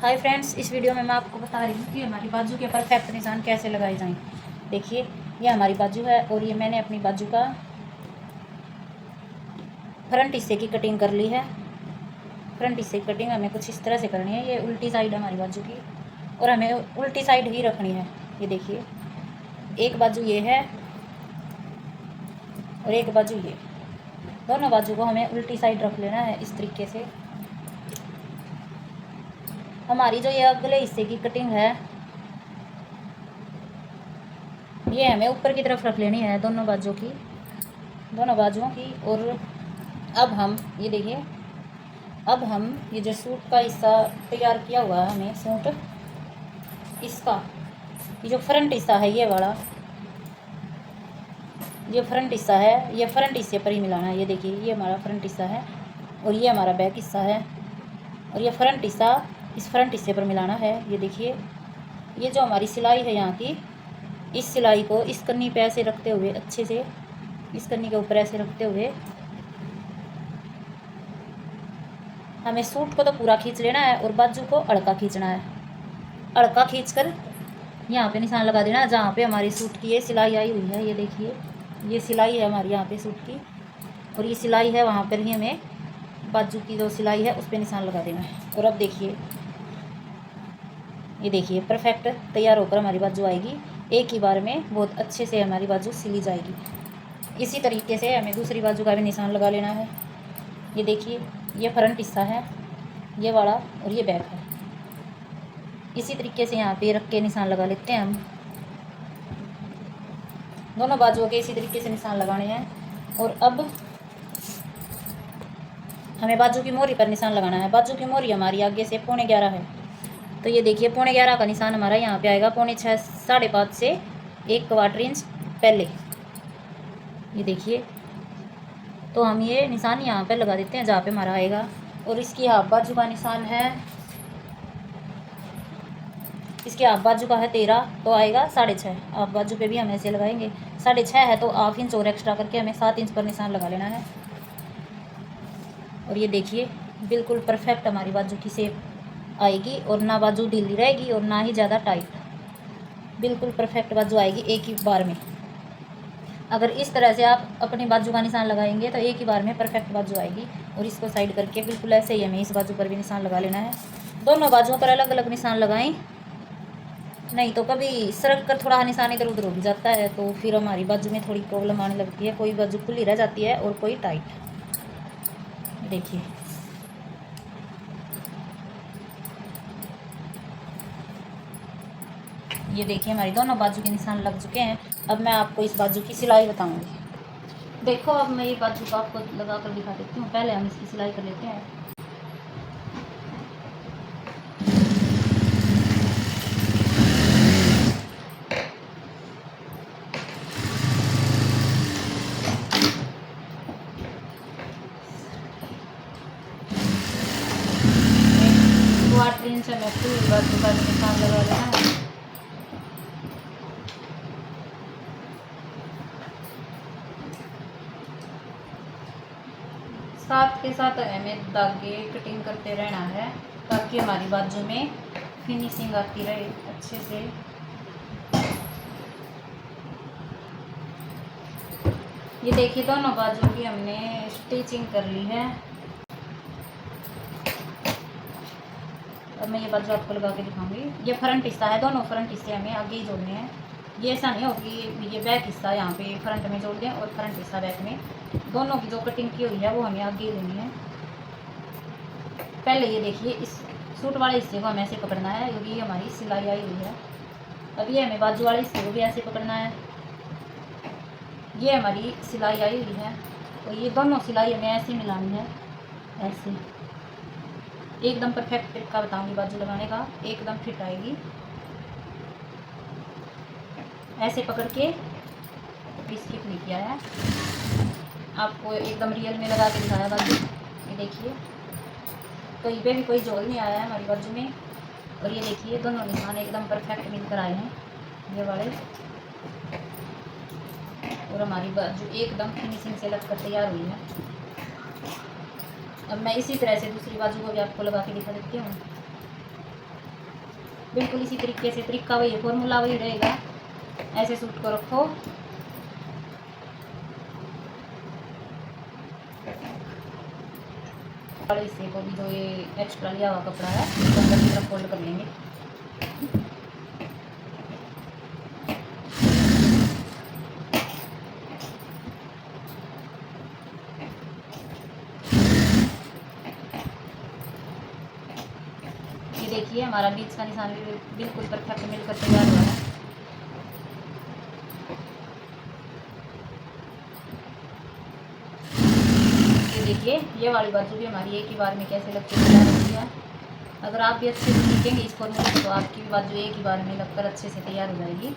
Hi friends, इस video में मैं आपको बता रही हूँ कि हमारी बाजू के परफेक्ट निशान कैसे लगाए जाएं। देखिए, ये हमारी बाजू है और ये मैंने अपनी बाजू का फ्रंट हिस्से की कटिंग कर ली है। फ्रंट हिस्से की कटिंग हमें कुछ इस तरह से करनी है। ये उल्टी साइड है हमारी बाजू की और हमें उल्टी साइड ही रखनी है। ये देखिए, एक बाजू ये है और एक बाजू ये, दोनों बाजू को हमें उल्टी साइड रख लेना है। इस तरीके से हमारी जो ये अगले हिस्से की कटिंग है ये हमें ऊपर की तरफ रख लेनी है, दोनों बाजुओं की। और अब हम ये देखिए, अब हम ये जो सूट का हिस्सा तैयार किया हुआ है हमें सूट, इसका ये जो फ्रंट हिस्सा है ये वाला, ये फ्रंट हिस्सा है, ये फ्रंट हिस्से पर ही मिलाना है। ये देखिए, ये हमारा फ्रंट हिस्सा है और ये हमारा बैक हिस्सा है और ये फ्रंट हिस्सा इस फ्रंट हिस्से पर मिलाना है। ये देखिए, ये जो हमारी सिलाई है यहाँ की, इस सिलाई को इस कन्नी पे ऐसे रखते हुए, अच्छे से इस कन्नी के ऊपर ऐसे रखते हुए हमें सूट को तो पूरा खींच लेना है और बाजू को अड़का खींचना है। अड़का खींचकर यहाँ पे निशान लगा देना है जहाँ पे हमारी सूट की ये सिलाई आई हुई है। ये देखिए, ये सिलाई है हमारी यहाँ पे सूट की और ये सिलाई है, वहाँ पर ही हमें बाजू की जो सिलाई है उस पर निशान लगा देना है। और अब देखिए, ये देखिए, परफेक्ट तैयार होकर हमारी बाजू आएगी। एक ही बार में बहुत अच्छे से हमारी बाजू सिली जाएगी। इसी तरीके से हमें दूसरी बाजू का भी निशान लगा लेना है। ये देखिए, ये फ्रंट हिस्सा है ये वाला और ये बैक है। इसी तरीके से यहाँ पे रख के निशान लगा लेते हैं हम। दोनों बाजुओं के इसी तरीके से निशान लगाने हैं। और अब हमें बाजू की मोहरी पर निशान लगाना है। बाजू की मोहरी हमारी आगे से 11:15 है, तो ये देखिए 11:15 का निशान हमारा यहाँ पे आएगा 5:45, 5:30 से 1/4 इंच पहले। ये देखिए, तो हम ये निशान यहाँ पे लगा देते हैं जहाँ पे हमारा आएगा। और इसकी हाफ बाजू का निशान है, इसके हाफ बाजू का है 13, तो आएगा 6.5। हाफ बाजू पे भी हम ऐसे लगाएंगे। 6.5 है तो ½ इंच और एक्स्ट्रा करके हमें 7 इंच पर निशान लगा लेना है। और ये देखिए, बिल्कुल परफेक्ट हमारी बाजू की शेप आएगी और ना बाजू ढीली रहेगी और ना ही ज़्यादा टाइट, बिल्कुल परफेक्ट बाजू आएगी एक ही बार में। अगर इस तरह से आप अपनी बाजू का निशान लगाएंगे तो एक ही बार में परफेक्ट बाजू आएगी। और इसको साइड करके बिल्कुल ऐसे ही हमें इस बाजू पर भी निशान लगा लेना है। दोनों बाजुओं पर अलग अलग निशान लगाएं, नहीं तो कभी सरक कर थोड़ा निशान इधर उधर हो भी जाता है तो फिर हमारी बाजू में थोड़ी प्रॉब्लम आने लगती है। कोई बाजू खुली रह जाती है और कोई टाइट। देखिए, ये देखिए, हमारी दोनों बाजू के निशान लग चुके हैं। अब मैं आपको इस बाजू की सिलाई बताऊंगी। देखो, अब मैं ये बाजू को आपको लगा कर दिखा देती हूँ। पहले हम इसकी सिलाई कर लेते हैं। ट्रेन से मैं पूरी बाजू का निशान लगा लेना है। साथ के साथ हमें धागे कटिंग करते रहना है ताकि हमारी बाजू में फिनिशिंग आती रहे अच्छे से। ये देखिए, दोनों बाजू की हमने स्टिचिंग कर ली है। अब मैं ये बाजू आपको लगा के दिखाऊंगी। ये फ्रंट हिस्सा है, दोनों फ्रंट हिस्से हमें आगे ही जोड़ने हैं। ये ऐसा नहीं हो कि ये बैक हिस्सा यहाँ पे फ्रंट में जोड़ दें और फ्रंट हिस्सा बैक में। दोनों की जो कटिंग की हुई है वो हमें आगे ही लेनी है। पहले ये देखिए, इस सूट वाले हिस्से को हमें ऐसे पकड़ना है क्योंकि ये हमारी सिलाई आई हुई है। अब ये हमें बाजू वाले हिस्से को भी ऐसे पकड़ना है। ये हमारी सिलाई आई हुई है और ये दोनों सिलाई हमें ऐसे मिलानी है। ऐसे एकदम परफेक्ट तरीका बताऊंगी बाजू लगाने का, एकदम फिट आएगी। ऐसे पकड़ के स्किप नहीं किया है, आपको एकदम रियल में लगा के दिखाया बाजू। ये देखिए, कहीं पे भी कोई जोड़ नहीं आया है हमारी बाजू में। और ये देखिए, दोनों निशान एकदम परफेक्ट मिलकर आए हैं ये वाले। और हमारी बाजू एकदम फिनिशिंग से लगकर तैयार हुई है। अब मैं इसी तरह से दूसरी बाजू को भी आपको लगा के दिखा देती हूँ। बिल्कुल इसी तरीके से, तरीका वही है, फॉर्मूला वही रहेगा। ऐसे सूट को रखो, और इससे को भी जो ये एक्स्ट्रा लिया हुआ कपड़ा है तो अंदर की तरफ फोल्ड कर लेंगे। ये देखिए हमारा बीच का निशान भी बिल्कुल परफेक्ट मिलकर तैयार हुआ है। ये देखिए ये वाली बाजू भी हमारी एक ही बार में कैसे लगकर तैयार होती है। अगर आप भी अच्छे से सीखेंगे इस फॉर्मूले को तो आपकी भी बाजू एक ही बार में लगकर अच्छे से तैयार हो जाएगी।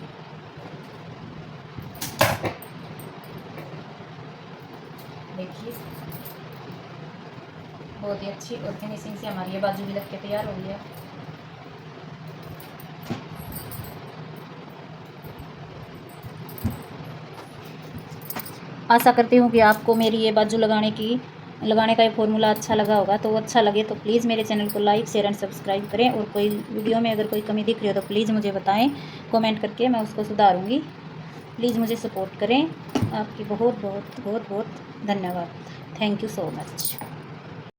देखिए बहुत ही अच्छी और फिनिशिंग से हमारी ये बाजू भी लग के तैयार हो गई है। आशा करती हूँ कि आपको मेरी ये बाजू लगाने का ये फॉर्मूला अच्छा लगा होगा। तो अच्छा लगे तो प्लीज़ मेरे चैनल को लाइक शेयर एंड सब्सक्राइब करें, और कोई वीडियो में अगर कोई कमी दिख रही हो तो प्लीज़ मुझे बताएं कमेंट करके, मैं उसको सुधारूँगी। प्लीज़ मुझे सपोर्ट करें। आपकी बहुत बहुत बहुत बहुत धन्यवाद। Thank you so much.